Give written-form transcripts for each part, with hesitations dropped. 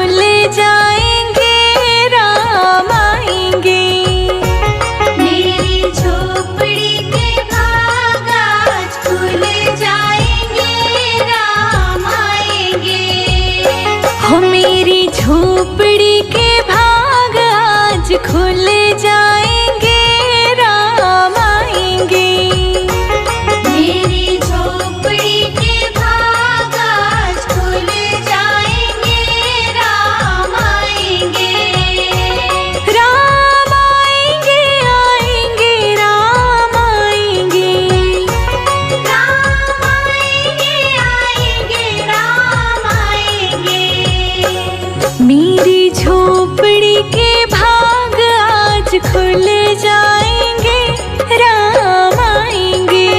खुल जाएंगे, राम आएंगे। मेरी झोपड़ी के भाग आज खुल जाएंगे, राम आएंगे। हो मेरी झोपड़ी के भाग आज खुल जाएंगे, राम आएंगे। मेरी झोपड़ी के भाग आज खुल जाएंगे, राम आएंगे। राम आएंगे, आएंगे, राम आएंगे। राम आएंगे, आएंगे, राम आएंगे। मेरी झोपड़ी के भाग आज खुल जाएंगे, राम आएंगे।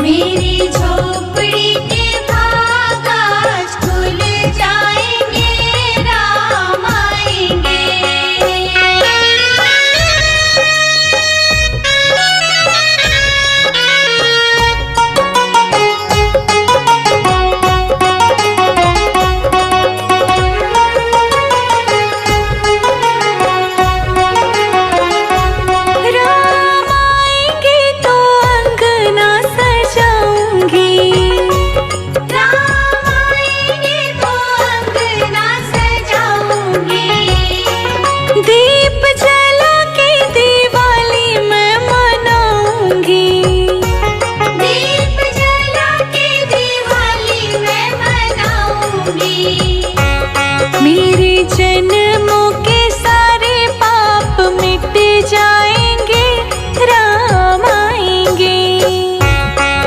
मेरी झोपड़ी के भाग आज खुल जाएंगे, राम आएंगे। राम आएंगे तो अंगना सजाऊंगी। राम आएंगे तो अंगना सजाऊंगी। दीप जला के दिवाली मैं मनाऊंगी। दीप जला के दिवाली मैं मनाऊंगी। मेरे जन्मों के सारे पाप मिट जाएंगे, राम आएंगे।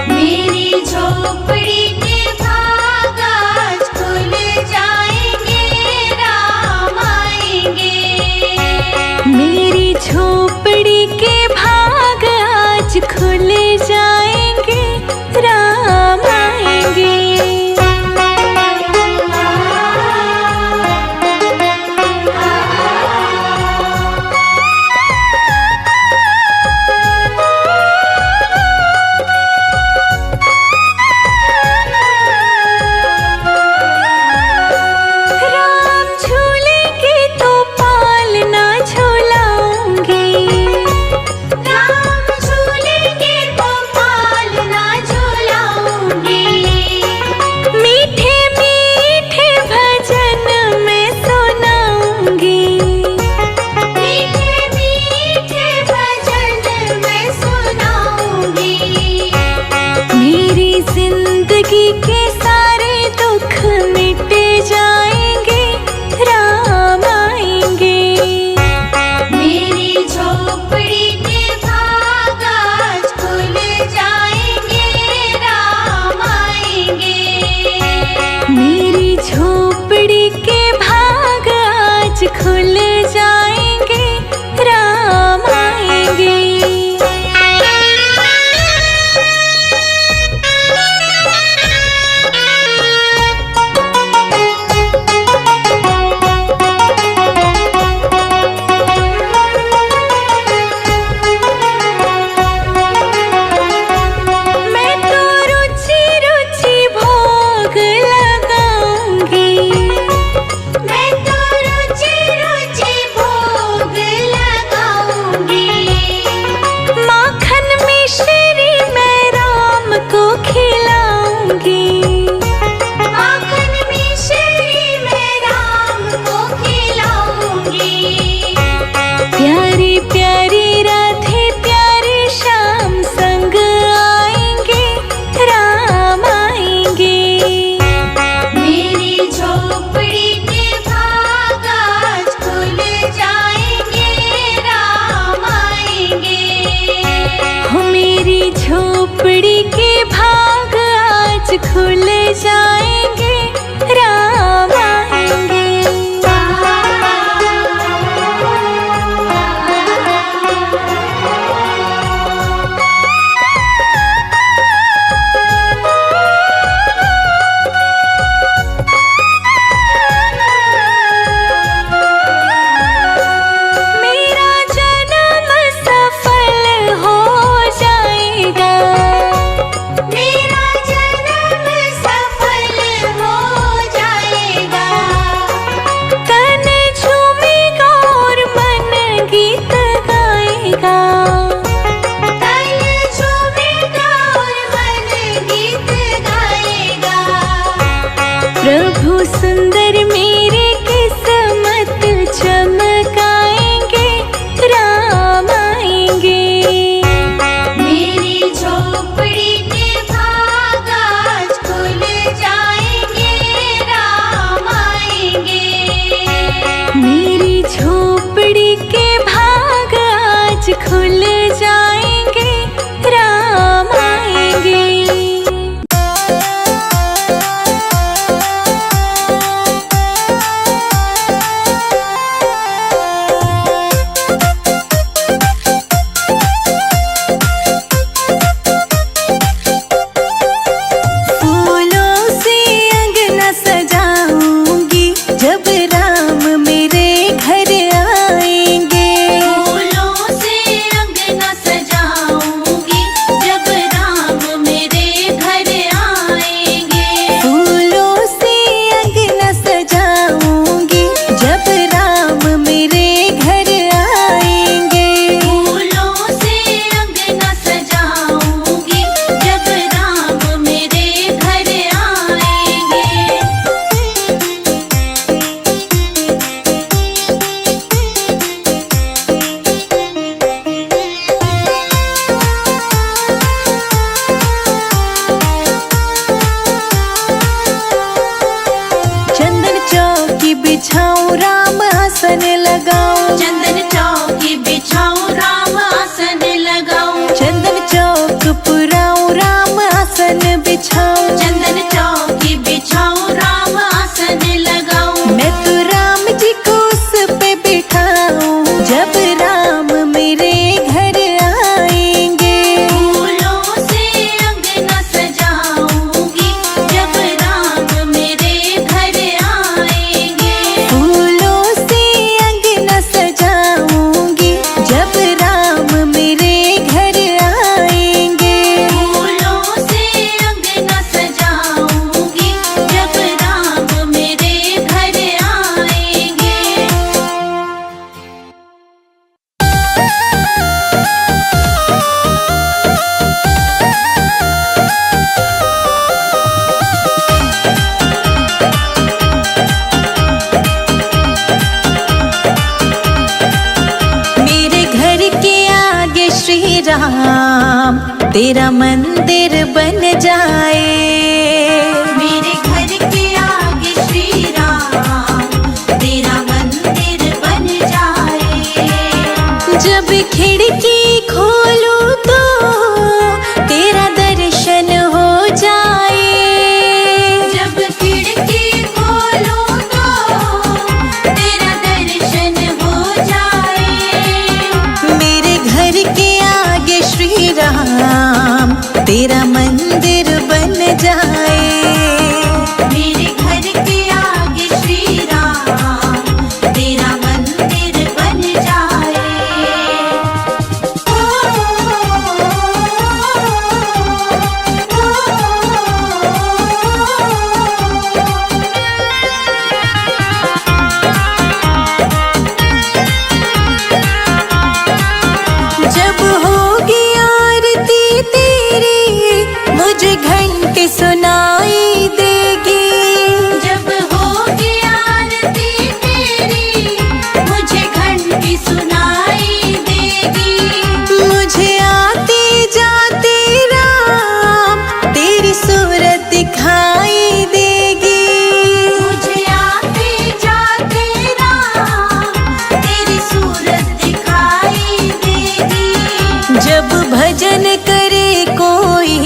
मेरी झोपड़ी के भाग आज खुल जाएंगे, राम आएंगे। मेरी झोपड़ी के भाग आज खुल जाएंगे, राम आएंगे। राम तेरा मंदिर बन जाए। मेरे घर के आगे श्री राम तेरा मंदिर बन जाए। जब खिड़की खोलूं तो तेरा दर्शन हो जाए। जब खिड़की खोलूं तो तेरा दर्शन हो जाए। मेरे घर के आगे श्री राम तेरा मंदिर बन जाए। मेरे घर के आगे श्री राम तेरा मंदिर बन जाए। जब होगी आरती तेरी मुझे घंटी सुनाई देगी। जब होगी आरती तेरी मुझे घंटी सुनाई देगी। मुझे आते जाते राम तेरी सूरत दिखाई देगी। मुझे आते जाते राम तेरी सूरत दिखाई देगी। जब भजन करे कोई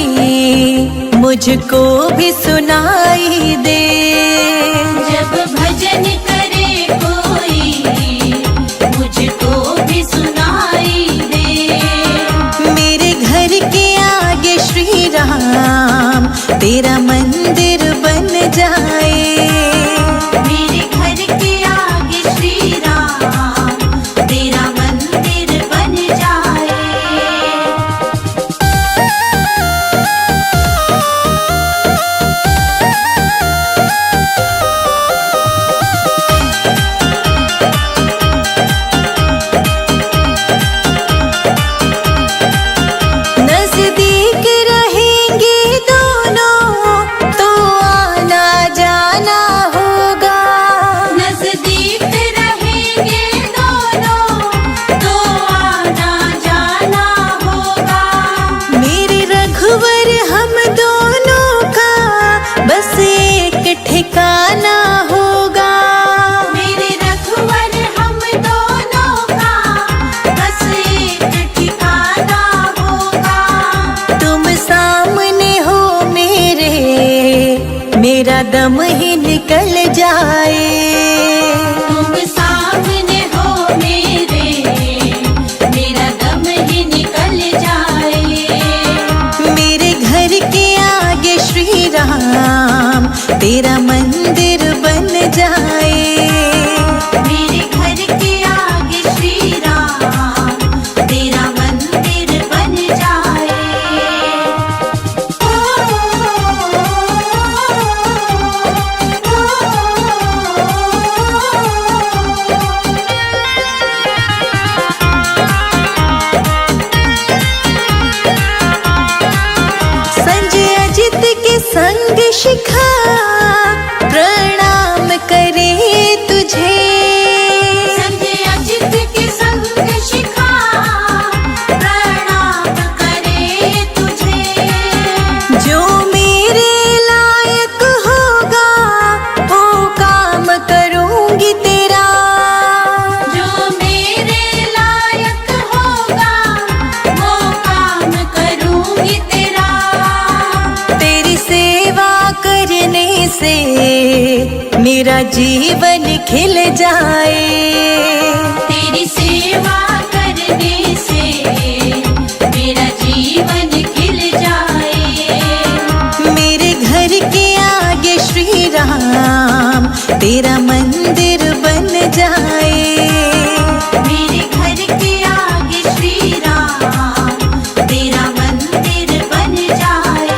मुझको भी सुनाई दे। जब भजन करे कोई मुझको भी सुनाई दे। मेरे घर के आगे श्री राम तेरा मंदिर बन जाए। मेरे घर के आगे श्री राम तेरा मंदिर बन जाए। नजदीक रहेंगे दोनों तो आना जाना होगा। नजदीक रहेंगे दोनों तो आना जाना होगा। मेरे रघुवर हम दोनों का बस एक ठिकाना होगा। मेरे रघुवर हम दोनों का बस एक ठिकाना होगा। तुम सामने हो मेरा दम ही निकल जाए। तुम सामने हो मेरा दम ही निकल जाए। मेरे घर के आगे श्री राम तेरा मंदिर बन जाए। मेरे घर के आगे श्री राम तेरा मंदिर बन जाए। संजय अजित के संग शिखा प्रणाम करे तुझे। संजय अजित के संग शिखा प्रणाम करे तुझे। जो मेरे लायक होगा वो काम करूंगी तेरा। जो मेरे लायक होगा वो काम करूंगी तेरा। तेरी सेवा करने से मेरा जीवन खिल जाए। तेरी सेवा करने से मेरा जीवन खिल जाए। मेरे घर के आगे श्री राम तेरा मंदिर बन जाए। मेरे घर के आगे श्री राम तेरा मंदिर बन जाए।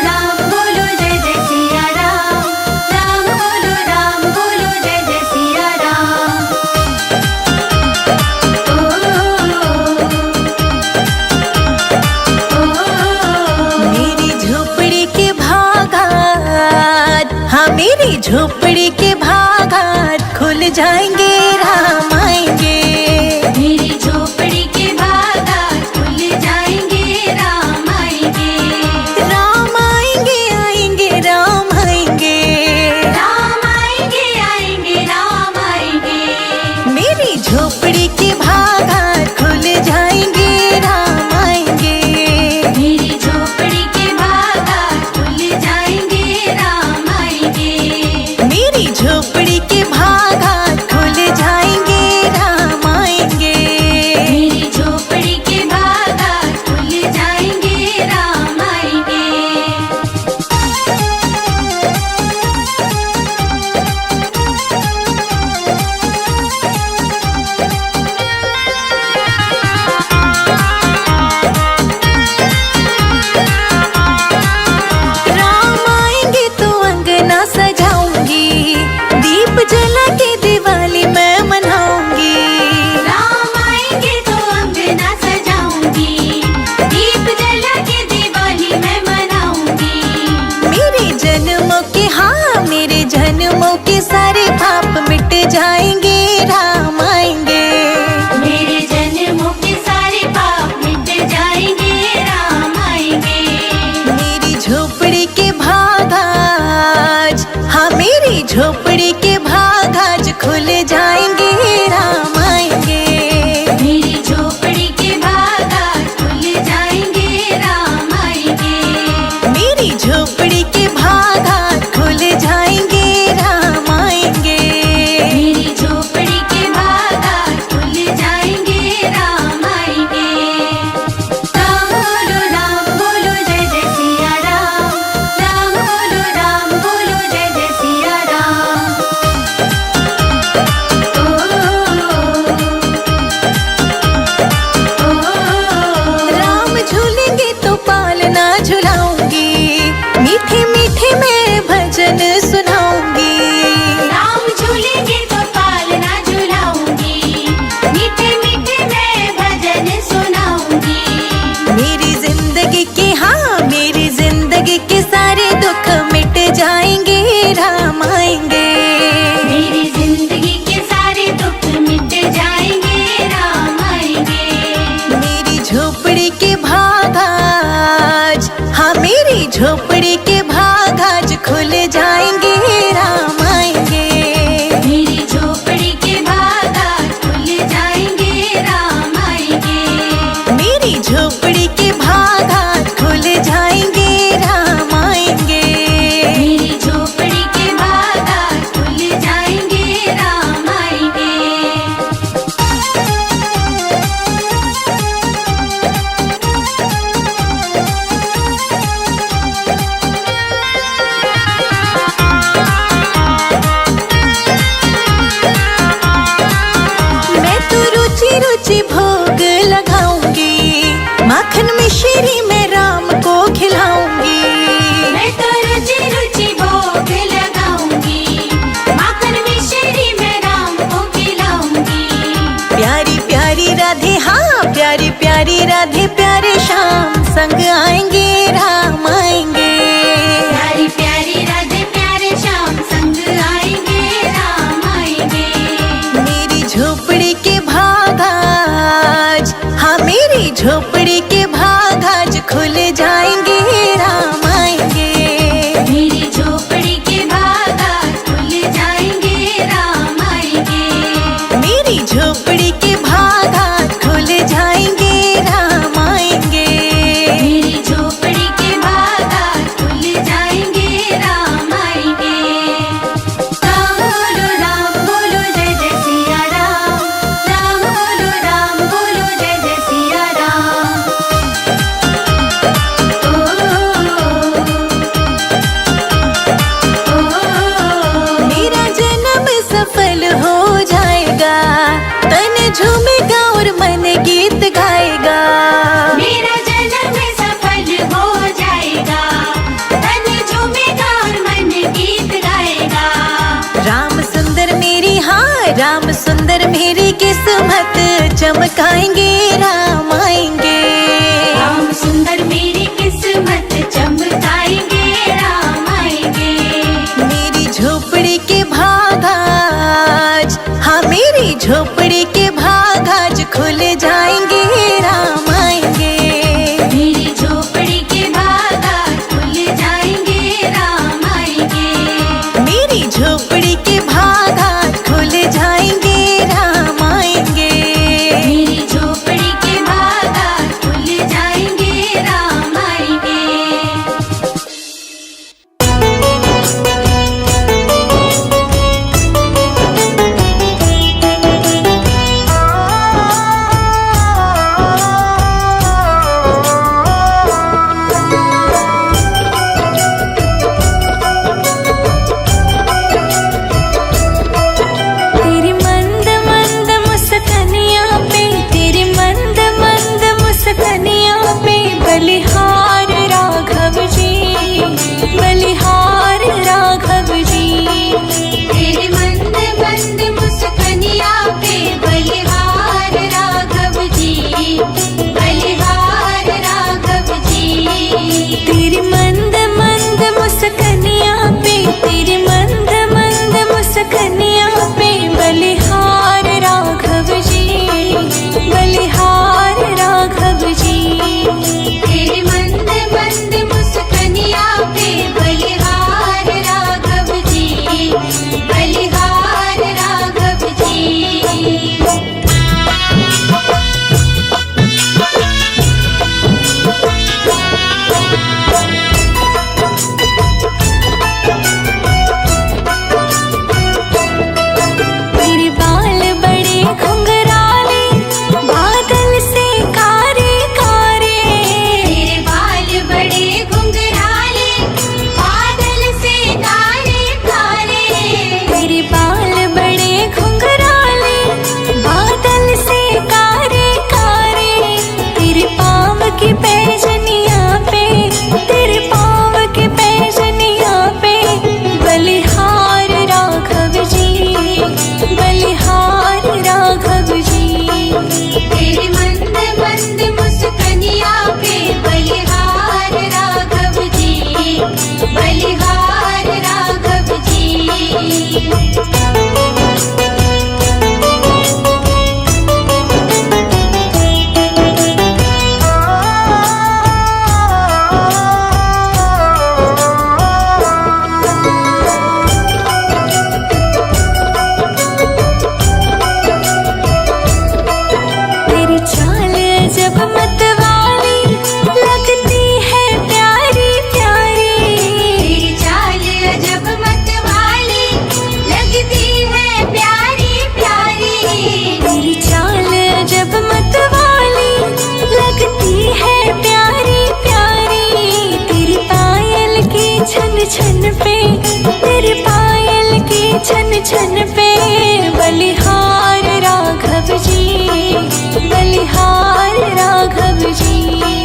राम बोलो जय जय सिया राम। राम बोलो जय जय सिया राम। मेरी झोपड़ी के भागात, हाँ मेरी झोपड़ी के भागात खुल जाएंगे राम आएंगे। के सारे पाप मिट जाएंगे, राम आएंगे। मेरे जन्मों के सारे पाप मिट जाएंगे, राम आएंगे। मेरी झोपड़ी के भाग आज, हाँ मेरी झोपड़ी के भाग आज खुल जाएंगे, राम आएंगे। मेरी झोपड़ी के भाग आज खुल जाएंगे, राम आएंगे। मेरी झोपड़ी के भाग आज खुल जाएंगे, राम आएंगे। मेरी झोपड़ी के भाग आज खुल जाएंगे, राम आएंगे। राम बोलो जय जय सिया राम। राम बोलो जय जय सिया राम। राम झूलेंगे तो पालना झुलाऊंगी, मीठे मीठे मैं भजन सुनाऊंगी। राम झूलेंगे तो पालना झुलाऊंगी, मीठे मीठे मैं भजन सुनाऊंगी। मेरी जिंदगी के, हाँ मेरी जिंदगी के सारे दुख मिट जाएंगे, राम आएंगे। मेरी जिंदगी के सारे दुख मिट जाएंगे, राम आएंगे। मेरी झोपड़ी के भाग आज, हाँ मेरी झोपड़ी के भाग आज खुल जाएंगे, राम आएंगे। मेरी झोपड़ी के भाग आज खुल जाएंगे, राम आएंगे। मेरी झोपड़ी के भाग आज खुल जाएंगे, राम आएंगे। मेरी झोपड़ी के भाग आज खुल जाएंगे, राम आएंगे। मैं तो रुचि रुचि भोग लगाऊंगी, माखन मिश्री में राम को खिलाऊंगी। मैं तो रुचि रुचि भोग लगाऊंगी, माखन मिश्री में राम को खिलाऊंगी। प्यारी प्यारी राधे, हाँ प्यारी प्यारी राधे प्यारे श्याम संग आएंगे, राम आएंगे। प्यारी प्यारी राधे प्यारे श्याम संग आएंगे, राम आएंगे। मेरी झोपड़ी के भाग आज, हाँ मेरी झोपड़ी के भाग आज खुल जाएंगे, राम आएंगे। मेरी झोपड़ी के भाग आज खुल जाएंगे, राम आएंगे। मेरी झोपड़ी के भाग आज खुल जाएंगे, राम आएंगे। मेरी झोपड़ी के भाग आज खुल जाएंगे, राम आएंगे। राम बोलो जय जय सिया राम। राम बोलो जय जय सिया राम। मेरा जन्म सफल हो जाएगा, तन झूमेगा और मन गीत गाएगा। मेरा जन्म सफल हो जाएगा, तन झूमेगा और मन गीत गाएगा। राम सुंदर मेरी, हाँ राम सुंदर मेरी किस्मत चमकाएंगे, राम आएंगे। राम सुंदर मेरी किस्मत चमकाएंगे, राम आएंगे। मेरी झोपड़ी के भाग आज, हाँ मेरी झोपड़ी के भाग आज खुल जाएंगे, राम आएंगे। मेरी झोपड़ी के भाग आज खुल जाएंगे, राम आएंगे। मेरी झोपड़ी के भाग आज खुल जाएंगे, राम आएंगे। मेरी झोपड़ी के भाग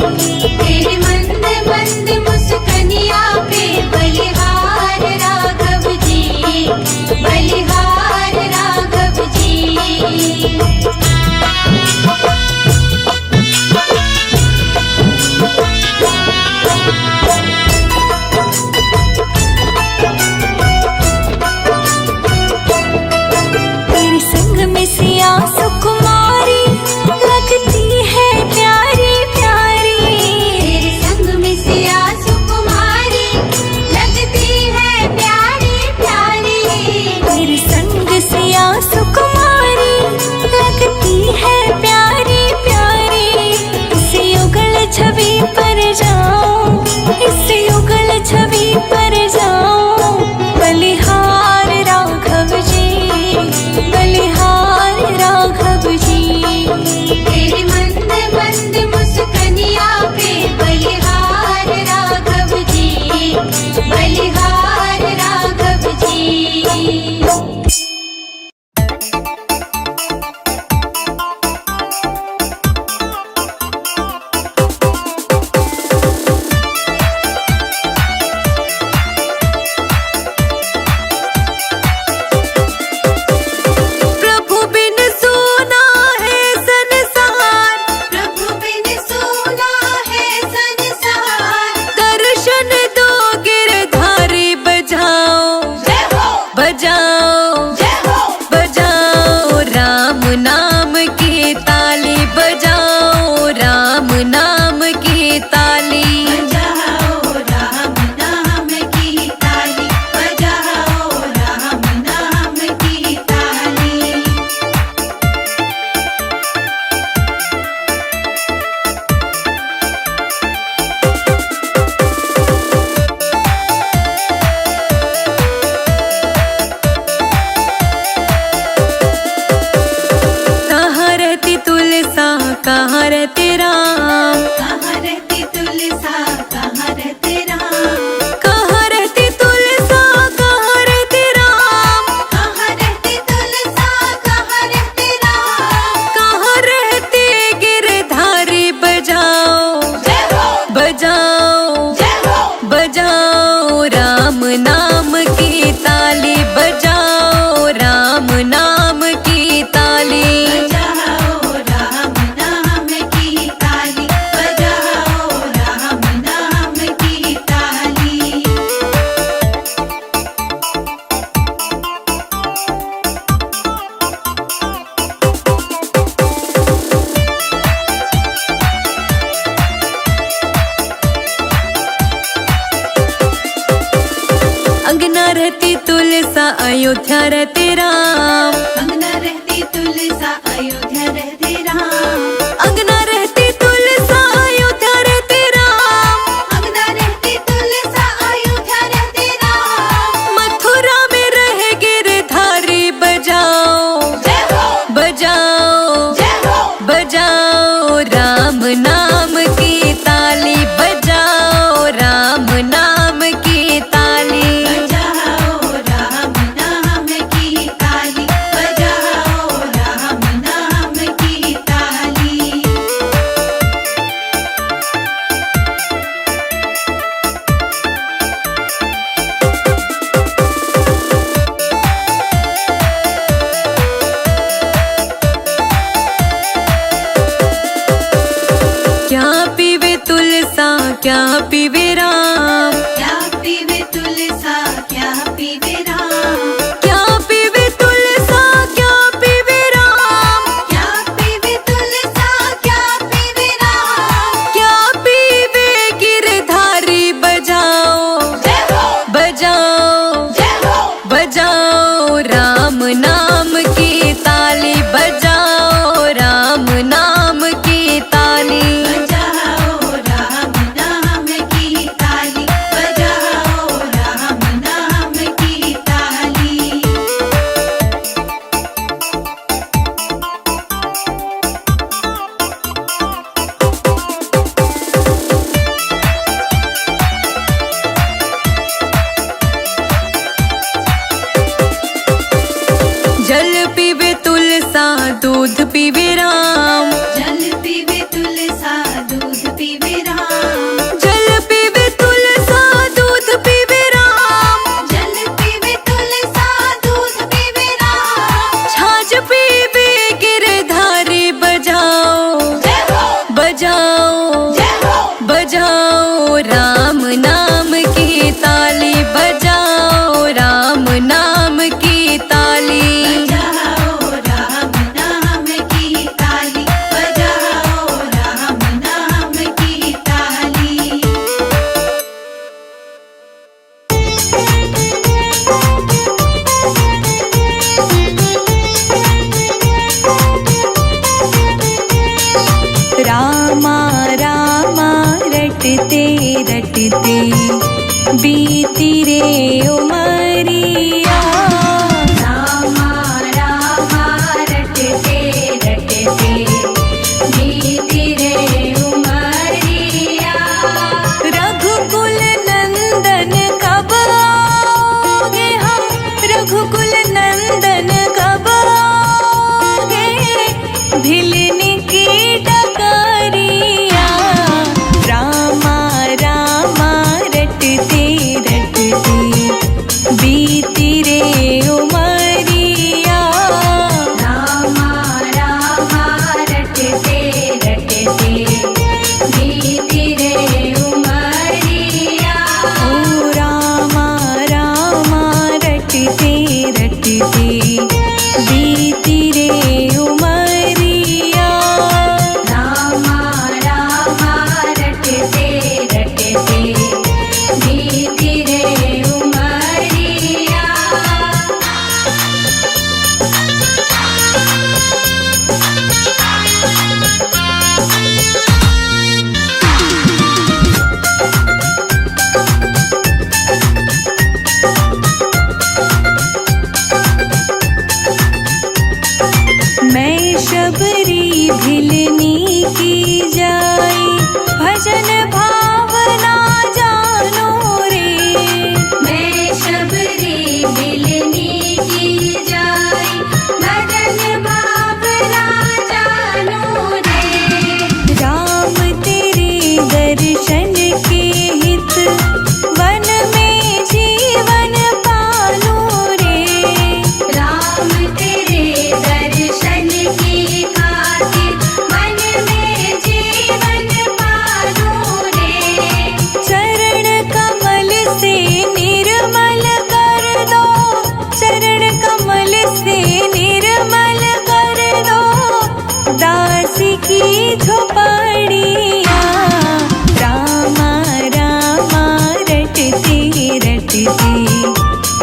तेरे मंद मंद मुस्कनिया पे बलिहार राघव जी, बलिहार राघव जी। तेरे संग में सिया सुकुमारी लगती है प्यारी प्यारी। तेरे संग में सिया सुकुमारी लगती है प्यारी प्यारी। तेरे संग सिया सुकुमारी लगती है प्यारी प्यारी। इस युगल छवि पर जाऊं, इस युगल छवि पर जाऊं, बलिहार राघव जी, बलिहार राघव जी। तेरे मंद मंद मुस्कनिया पे बलिहार राघव जी, बलिहार राघव जी। प्रभु बिन सोना है संसार, प्रभु बिन सोना है संसार। दर्शन दो गिरधारी बजाओ, जय हो, बजाओ, जय हो, बजाओ राम नाम की ताली, बजाओ राम नाम की ताली। बजाओ राम नाम की ताली, बजाओ राम नाम की ताली। कहाँ रहती तुलसा, कहाँ रहते राम, कहाँ रहती तुलसा, कहाँ रहते राम। कहाँ रहती तुलसा, कहाँ रहते राम, कहाँ रहती तुलसा, कहाँ रहते राम। कहाँ रहते गिरधारी बजाओ, जय हो, बजाओ, जय हो, बजाओ राम नाम की ताली, बजाओ राम नाम की ताली। बजाओ राम नाम की ताली, बजाओ राम नाम की ताली। अंगना रहती तुलसा, अयोध्या रहते राम, अंगना रहती तुलसा, अयोध्या रहते राम। अंगना रहती तुलसा, अयोध्या रहते राम, अंगना रहती तुलसा, अयोध्या रहते राम। मथुरा में रहे गिरधारी बजाओ, जय हो, बजाओ, जय हो, बजाओ राम नाम की ताली, बजाओ राम नाम की ताली। बजाओ राम नाम की ताली, बजाओ राम नाम की ताली। क्या पीवे तुलसा, क्या पीवे राम, क्या पीवे तुलसा, क्या पीवे राम। क्या पीवे तुलसा, क्या पीवे राम, क्या पीवे तुलसा, क्या पीवे राम। क्या पीवे गिरधारी बजाओ, जय हो, बजाओ, जय हो, बजाओ राम नाम की ताली, बजाओ राम नाम की ताली। बजाओ राम नाम की ताली, बजाओ राम नाम की ताली। जल पीवे तुलसा, दूध पीवे राम, जल पीवे तुलसा, दूध पीवे बीती रे उमरिया। रामा रामा रटते रटते बीती रे उमरिया। ओ रामा रामा रटते रटते बीती रे उमरिया। रामा रामा रटते रटते बीती रे उमरिया। मैं शबरी भिलनी की जाई भजन भावना जानो रे। मैं शबरी बिलनी की जाई भजन भावना जानो रे। राम तेरे दर्शन के हित वन में जीवन पालो रे। राम तेरे दर्शन की खातिर मन में जीवन पालो रे। चरण कमल से निर्मल कर दो, चरण कमल से निर्मल कर दो दास की झोपड़िया। रामा रामा रटते रटते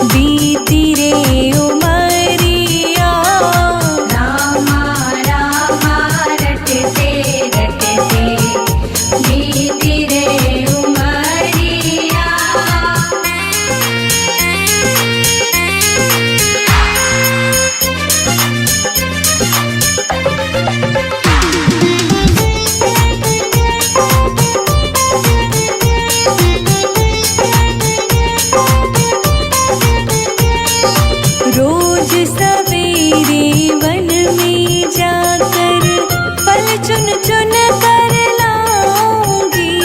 बीती रे उमरिया। रामा रामा रटते रटते बीती रे उमरिया। रोज सवेरे वन में जाकर फल चुन चुन कर लाऊंगी।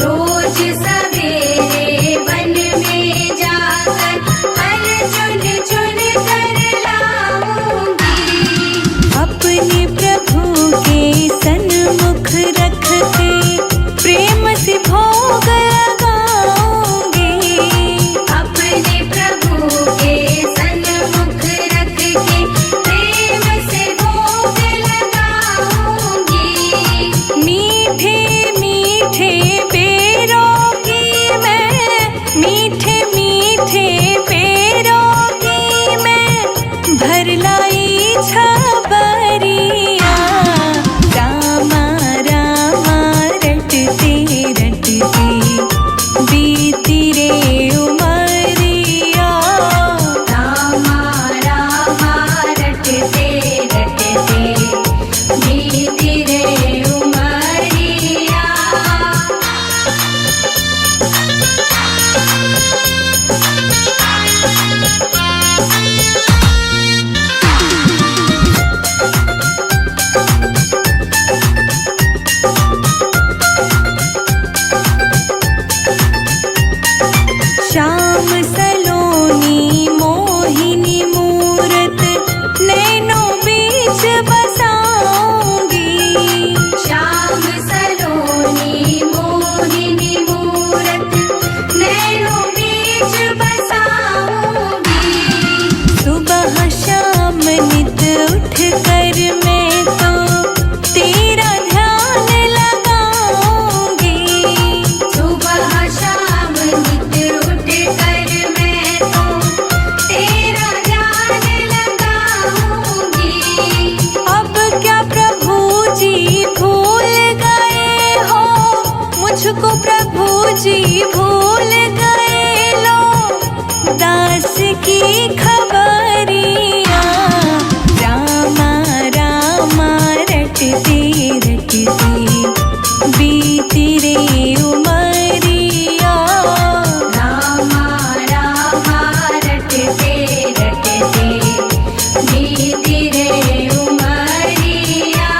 रोज सवेरे वन में जाकर फल चुन चुन कर लाऊंगी। अपने प्रभु के सन्मुख रख के प्रेम से भोग लगाऊंगी। अपने प्रभु के सन्मुख रख के प्रेम से भोग लगाऊंगी। मीठे मीठे बेरों की मैं, मीठे मीठे बेरों की मैं भर लाई छबरिया। रामा रामा रटते रटते बीती रे उमरिया। रामा रामा रटते रटते बीती रे उमरिया। श्याम सलोनी मोहिनी मूरत नैनों बीच बसाऊंगी। श्याम सलोनी मोहिनी मूरत नैनों बीच बसाऊंगी। सुबह शाम नित उठ कर मैं तो तेरा ध्यान लगाऊंगी। सुबह शाम नित उठ कर मैं तो तेरा ध्यान लगाऊंगी। अब क्या प्रभु जी भूल गए हो मुझको, प्रभु जी भूल गए लो दास की खबरिया। रामा रामा रटते रटते बीती रे उमरिया। रामा रामा रटते रटते बीती रे उमरिया।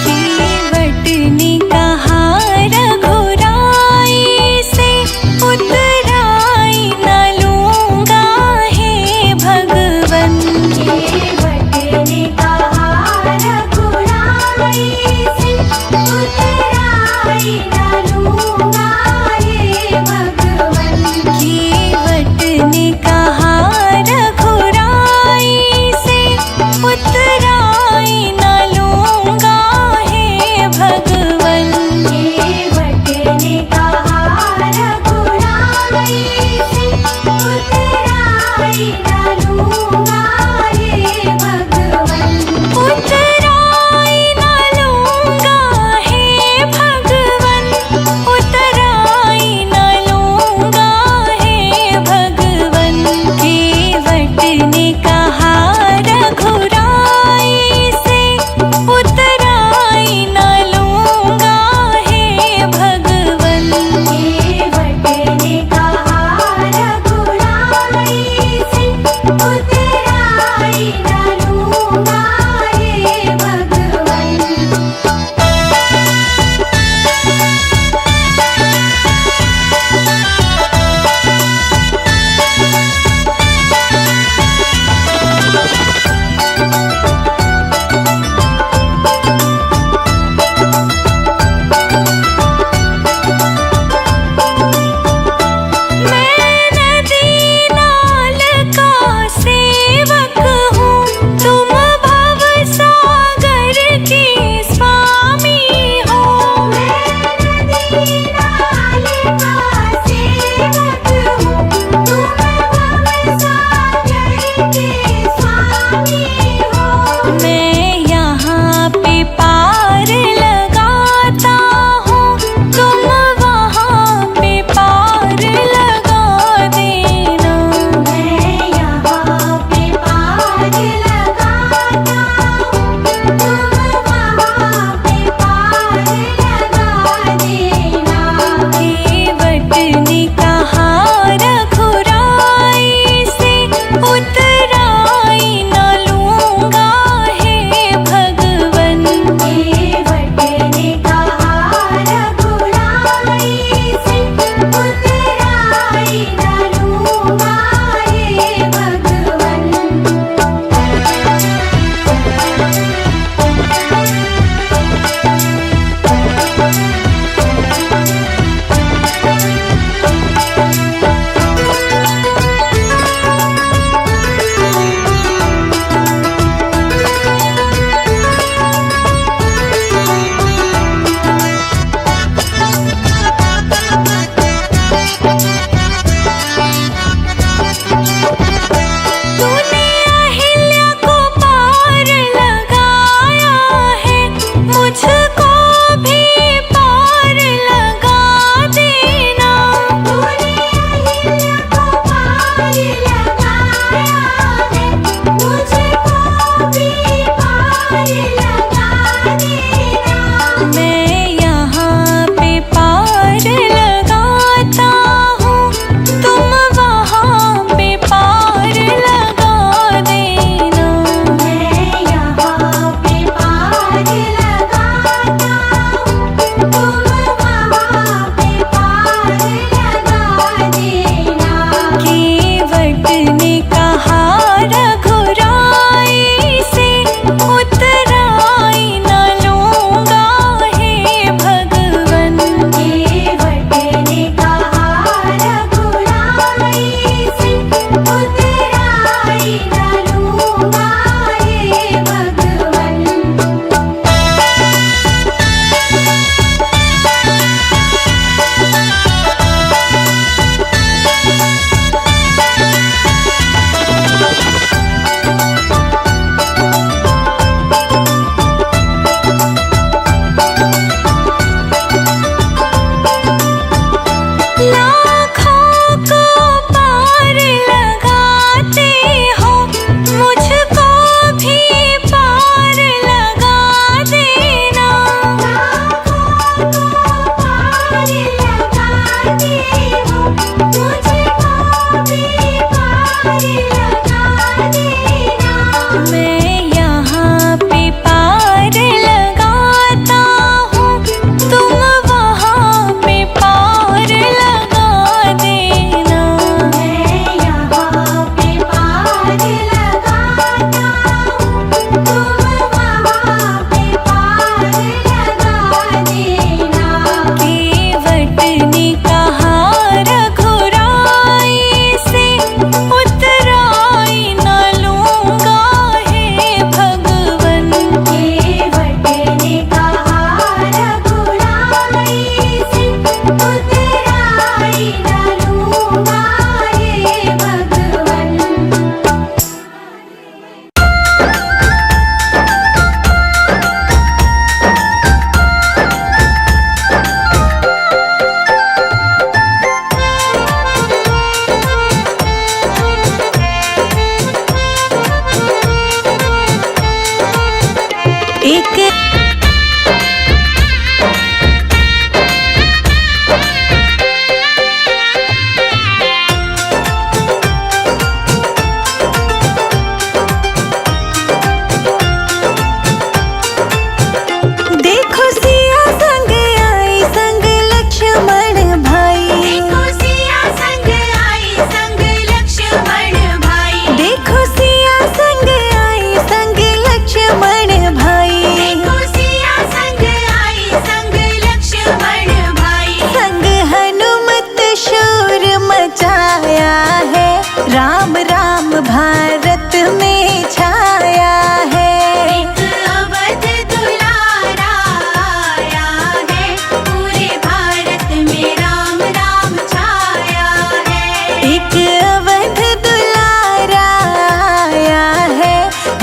केवटने कहा रघुराई से उतराई न लूंगा हे भगवन। केवटने कहा रघुराई से उतराई न लूंगा हे भगवन। केवटने कहा रघुराई से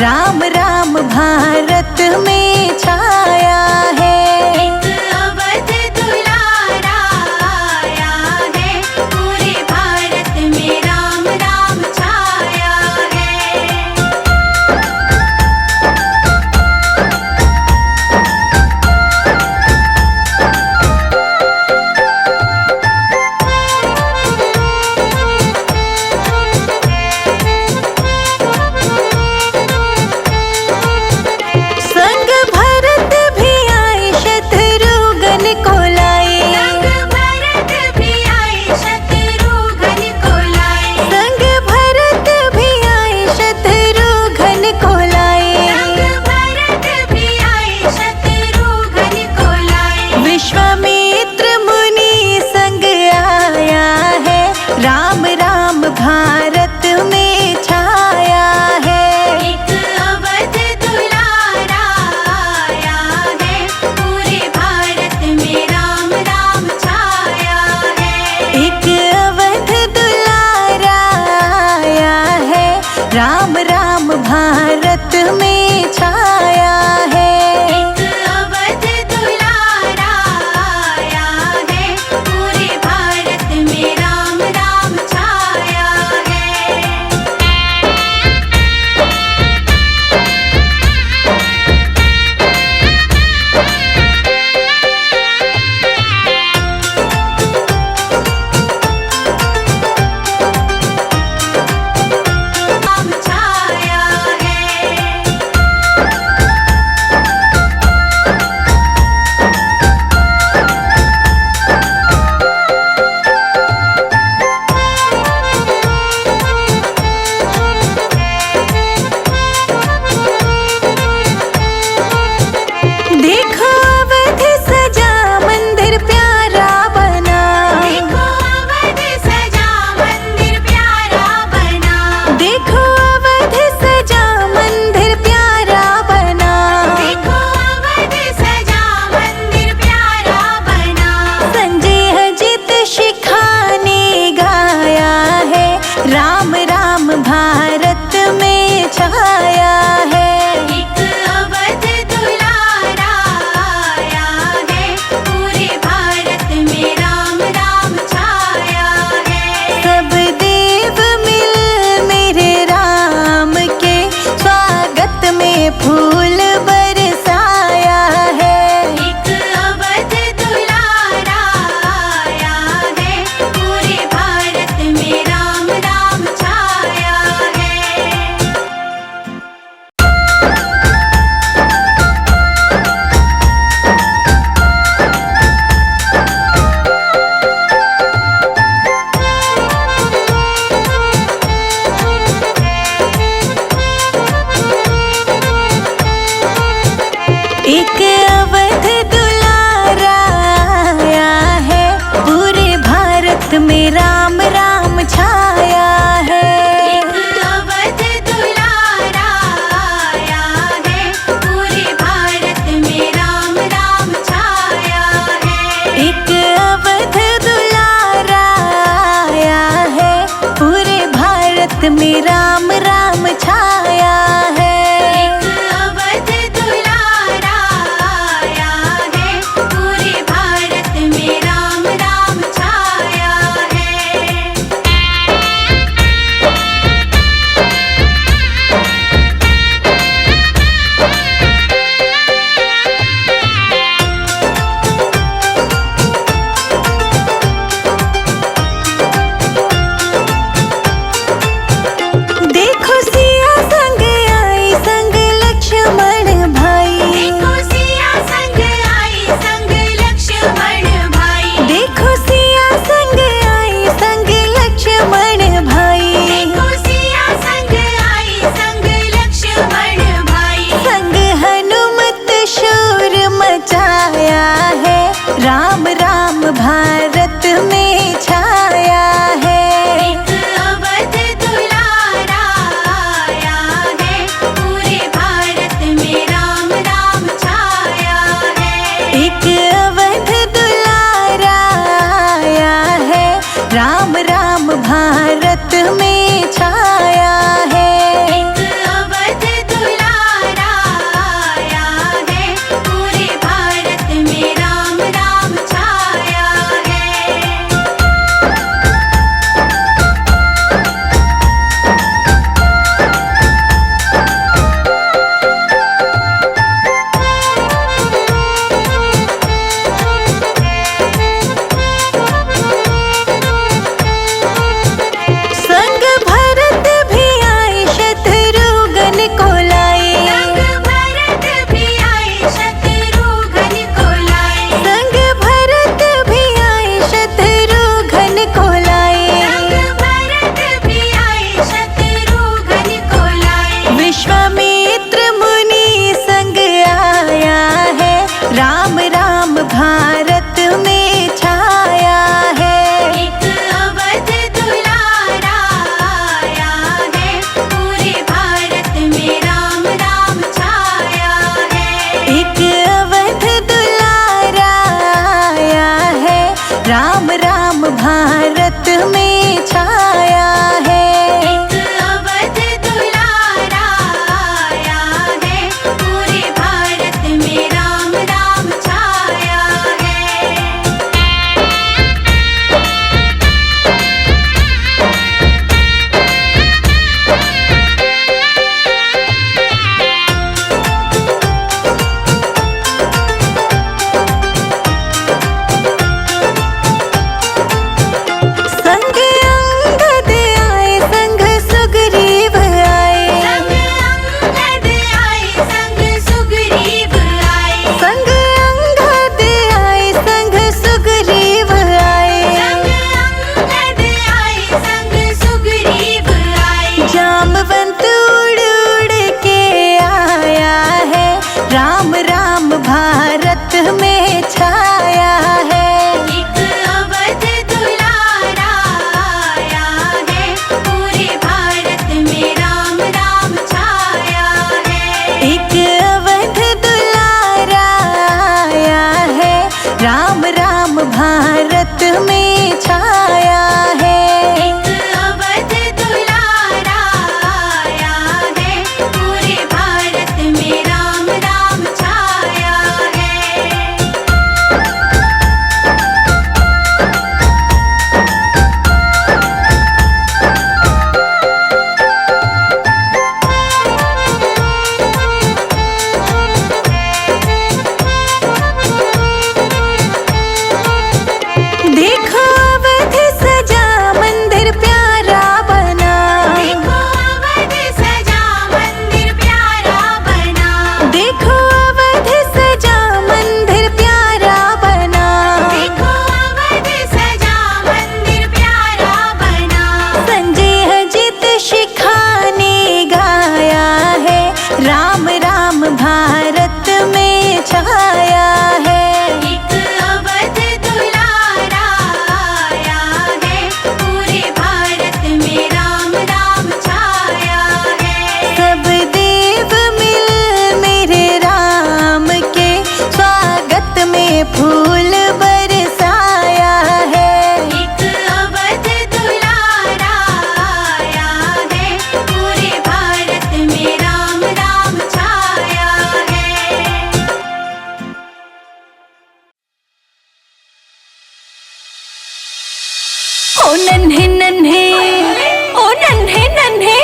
राम राम भारत में छाया है। एक अवध दुलारा आया है, पूरे भारत में राम राम छाया है। संग भरत भी आए एक अवध दुलारा आया है, राम राम भारत में छाया है। एक अवध दुलारा आया है, पूरे भारत में राम राम छाया है। देखो अवध सजा मंदिर प्यारा बना, देखो अवध सजा मंदिर प्यारा बना, देखो अवध सजा मंदिर प्यारा बना। देखो अवध सजा मंदिर प्यारा बना। संजय अजित शिखा ने गाया है, राम राम भारत में छाया है। एक अवध दुलारा आया है, पूरे भारत में राम राम छाया है। सब देव मिल मेरे राम के स्वागत में फूल बरसाया है। एक अवध दुलारा आया है, पूरे भारत में राम राम छाया है। ओ नन्हे नन्हे, ओ नन्हे नन्हे,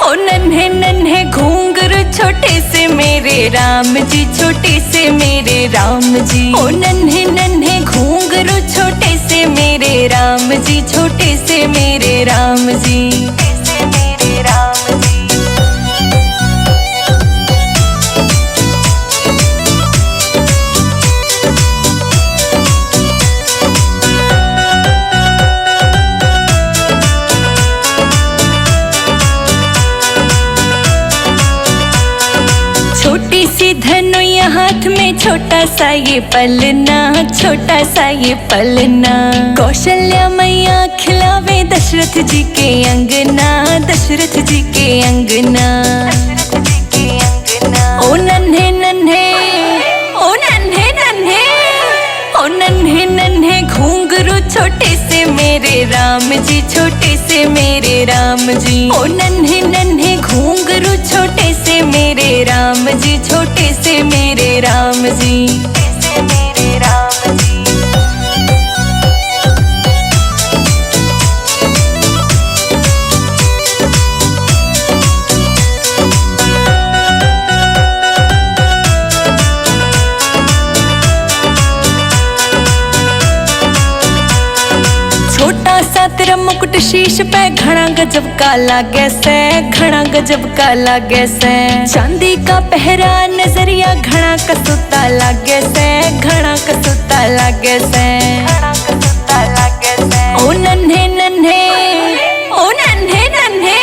ओ नन्हे नन्हे घूंघरू छोटे से मेरे राम जी, छोटे से मेरे राम जी। ओ नन्हे नन्हे घूंघरू छोटे से मेरे राम जी, छोटे से मेरे राम जी। मेरे राम जी। छोटी सी धनुया हाथ में छोटा सा ये पलना, छोटा सा ये पलना। कौशल्या मैया खिलावे दशरथ जी के अंगना, दशरथ जी के अंगना। ओ नन्हे नन्हे, ओ नन्हे नन्हे, ओ नन्हे नन्हे घूंघरू छोटे से मेरे राम जी, छोटे से मेरे राम जी। ओ नन्हे नन्हे घूंघरू छोटे से मेरे राम जी, छोटे से मेरे राम जी। मेरे राम जी। छोटा सा तेरा मुकुट शीश पे घना गजब का लागे से, घना गजब का लागे से। चांदी का पहरा नजरिया घना कसूता लागे से, घना कसूता लागे से। ओ नन्हे नन्हे, ओ नन्हे नन्हे,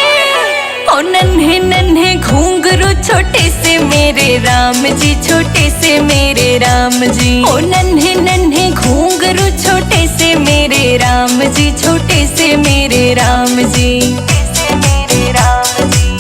ओ नन्हे नन्हे घूंघरू छोटे से मेरे राम जी, छोटे से मेरे राम जी। ओ नन्हे नन्हे घूंघरू छोटे से मेरे राम जी, छोटे से मेरे राम जी। मेरे राम जी।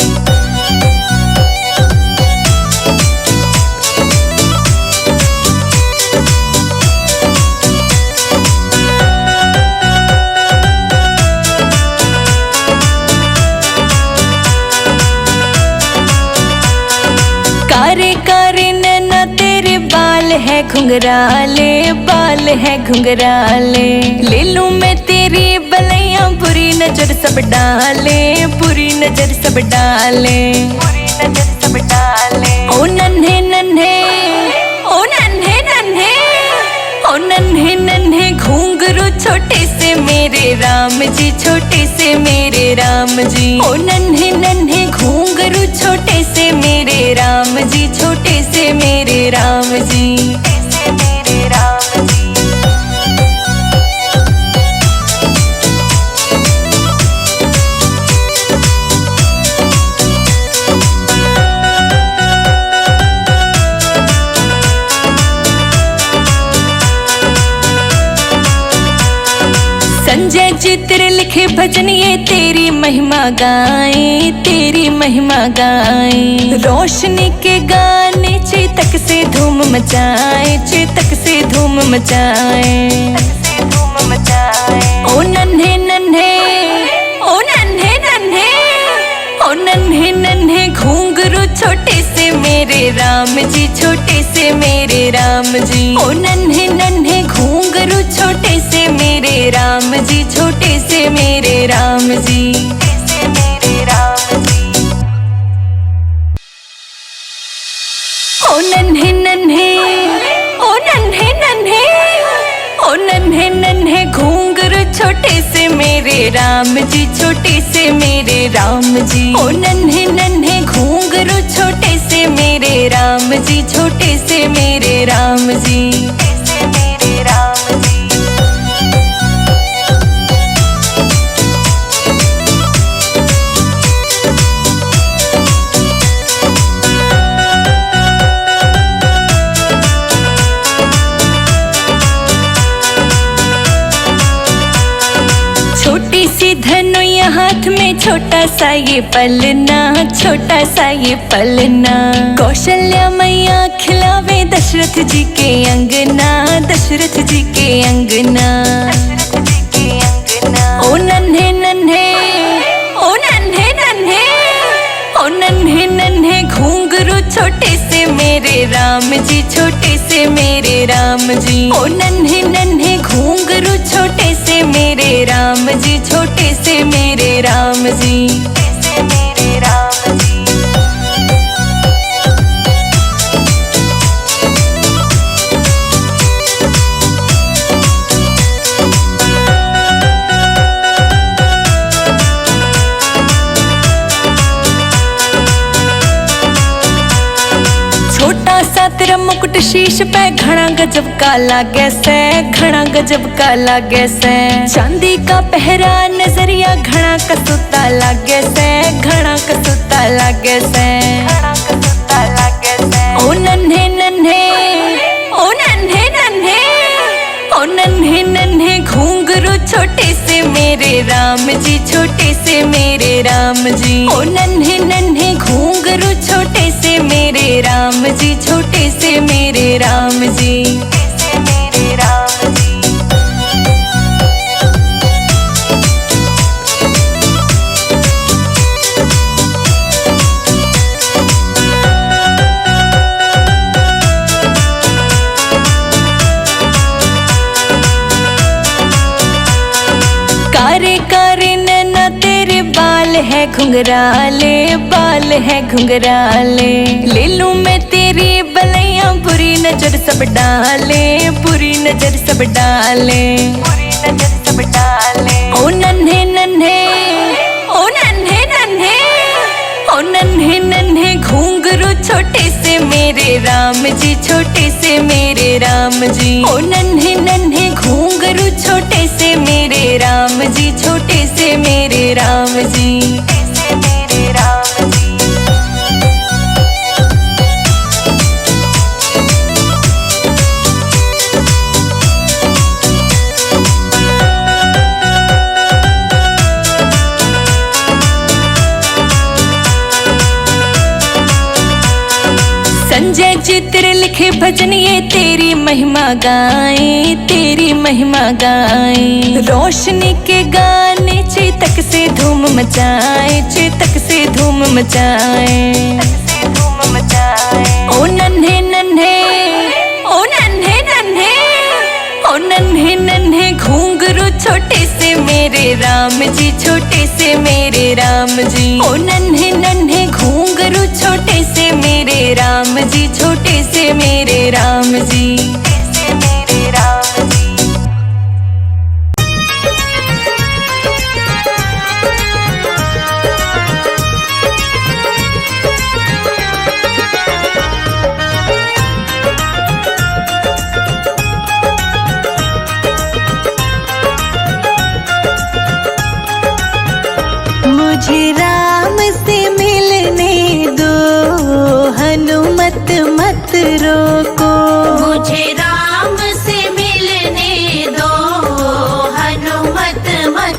कारे कारे नैना तेरे बाल है घुंघराले, बाल है घुंघराले। ले लूं मैं तेरी बलैया, बुरी नजर सब डाले, बुरी नजर सब डाले, बुरी नजर सब डाले। ओ नन्हे नन्हे, ओ नन्हे नन्हे, ओ नन्हे नन्हे घूंघरू छोटे से मेरे राम जी, छोटे से मेरे राम जी। ओ नन्हे नन्हे घूंघरू छोटे से मेरे राम जी, छोटे से मेरे राम जी। मेरे राम जी। संजय चित्र लिखे भजन ये तेरी महिमा गाए, तेरी महिमा गाए। रोशनी के गाने चेतक से धूम मचाए, चेतक से धूम मचाए। ओ नन्हे नन्हे, ओ नन्हे नन्हे, ओ नन्हे नन्हे घुंघरू छोटे से मेरे राम जी, छोटे से मेरे राम जी। ओ नन्हे नन्हे घुंघरू छोटे से मेरे राम जी, छोटे से मेरे राम जी। ओ नन्हे नन्हे, ओ नन्हे नन्हे, ओ नन्हे नन्हे घुंघरू छोटे से मेरे राम जी, छोटे से मेरे राम जी। ओ नन्हे नन्हे घुंघरू छोटे से मेरे राम जी, छोटे से मेरे राम जी। छोटी सी धनुया हाथ में छोटा सा ये पलना, छोटा सा ये पलना। कौशल्या मैया खिलावे दशरथ जी के अंगना, दशरथ जी के अंगना। ओ नन्हे नन्हे, ओ नन्हे नन्हे, ओ नन्हे नन्हे घुंघरू छोटे से मेरे राम जी, छोटे से मेरे राम जी। ओ नन्हे नन्हे घुंघरू छोटे से मेरे राम जी, छोटे से मेरे राम जी। छोटा सा तेरा मुकुट शीश पे घना गजब का लागे से, घना गजब का लागे से। चांदी का पहरा नजरिया घना कसूता लागे से, घना कसूता लागे से। ओ नन्हे नन्हे, ओ नन्हे नन्हे, ओ नन्हे नन्हे घुंघरू छोटे से मेरे राम जी, छोटे से मेरे राम जी। ओ नन्हे नन्हे घुंघरू छोटे से मेरे राम जी, छोटे से मेरे राम जी। कारे कारे नैना तेरे बाल है घुंघराले, बाल है घुंघराले। ले लूं मैं तेरी बलैया बुरी नजर सब डाले, बुरी नजर सब डाले। ओ नन्हे नन्हे, ओ नन्हे नन्हे, ओ नन्हे नन्हे घुंघरू छोटे से मेरे राम जी, छोटे से मेरे राम जी। ओ नन्हे नन्हे घुंघरू छोटे से मेरे राम जी, छोटे से मेरे राम जी। संजय चित्र लिखे भजन ये तेरी महिमा गाए, तेरी महिमा गाए। रोशनी के गाने चेतक से धूम मचाए, चेतक से धूम मचाए। ओ नन्हे नन्हे, ओ नन्हे नन्हे, ओ नन्हे नन्हे घुंघरू छोटे से मेरे राम जी, छोटे से मेरे राम जी। ओ नन्हे नन्हे घुंघरू छोटे से मेरे राम जी, छोटे से मेरे राम जी। मुझे राम से मिलने दो, हनुमत मत रोको। मुझे राम से मिलने दो, हनुमत मत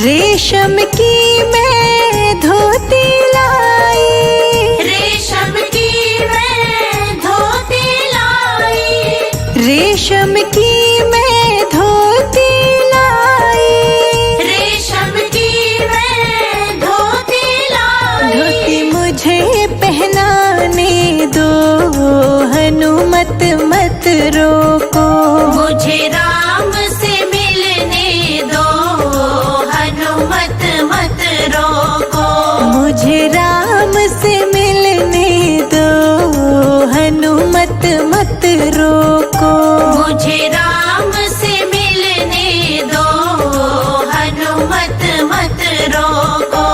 रेशम की मैं धोती लाई, रेशम की मैं धोती लाई, रेशम की मैं धोती लाई, रेशम की मैं धोती लाई। धोती मुझे पहनाने दो, हनुमत मत रोको। मुझे राम से मिलने दो, हनुमत मत रोको। मुझे राम से मिलने दो, हनुमत मत रोको। मुझे राम से मिलने दो, हनुमत मत रोको।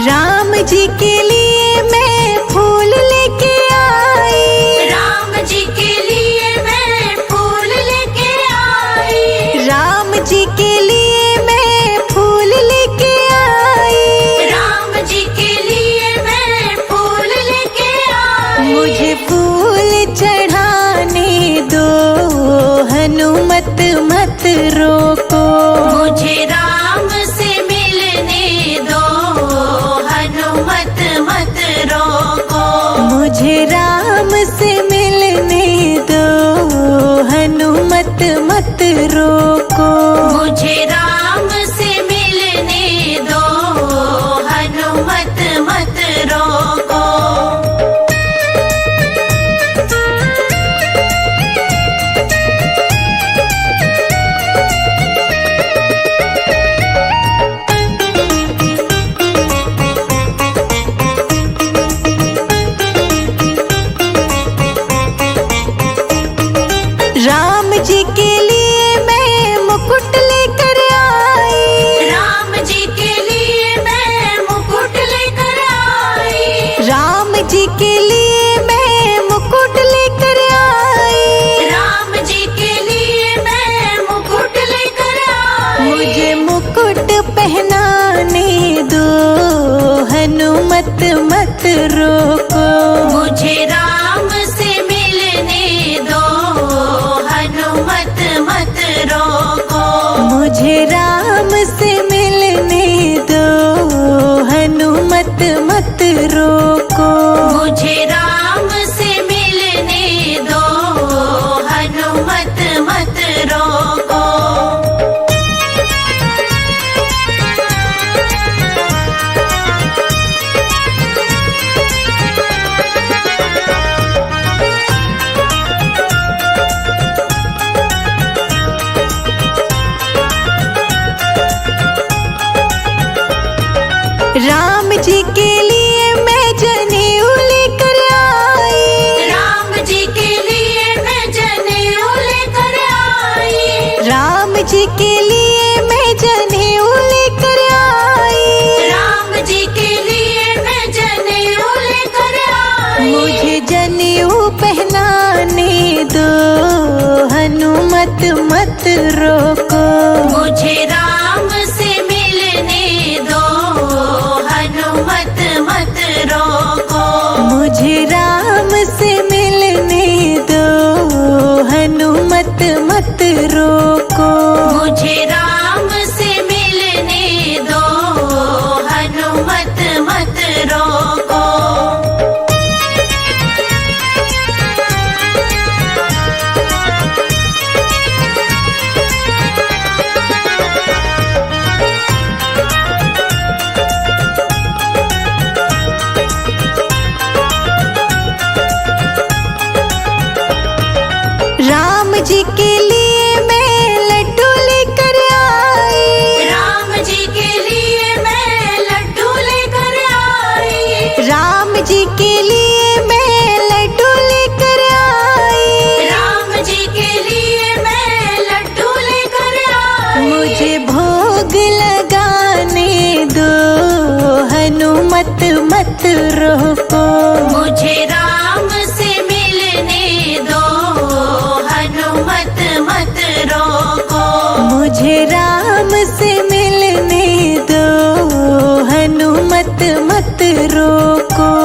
राम जी के लिए मैं फूल लेके आई, राम जी के लिए मैं फूल लेके आई, राम जी के लिए मैं फूल लेके आई, राम जी के लिए मैं फूल लेके आई। मुझे फूल चढ़ाने दो, हनुमत मत रोको। मुझे राम से मिलने दो, हनुमत मत रोको। मुझे राम से मिलने दो, हनुमत मत रोको। मुझे राम से मिलने दो, हनुमत मत रोको। राम जी के लिए मैं मुकुट लेकर आई, राम जी के लिए मैं मुकुट लेकर आई, राम जी के लिए मैं मुकुट लेकर आई, राम जी के लिए मैं मुकुट लेकर आई। मुझे मुकुट पहनाने दो, हनुमत मत रोको। मुझे राम से मिलने दो, हनुमत मत रोको। मुझे राम से मिलने दो, हनुमत मत रोको। मुझे राम से मिलने दो, हनुमत मत रोको। राम जी के लिए मैं जनेऊ लेकर आई, राम जी के लिए मैं जनेऊ लेकर आई, राम जी के लिए मैं जनेऊ लेकर आई, राम जी के लिए मैं जनेऊ लेकर आई। मुझे जनेऊ पहनाने दो, हनुमत मत रोको। मुझे राम से मिलने दो, हनुमत मत रोको। मुझे राम से मिलने दो, हनुमत मत रोको। मुझे राम से मिलने दो, हनुमत मत रोको। राम जी के लिए मैं लड्डू लेकर आई, राम जी के लिए मैं लड्डू लेकर आई, राम जी के लिए मैं लड्डू लेकर आई, राम जी के लिए मैं लड्डू लेकर आई। मुझे भोग लगाने दो, हनुमत मत रोको। मुझे राम से मिलने दो, हनुमत मत रोको।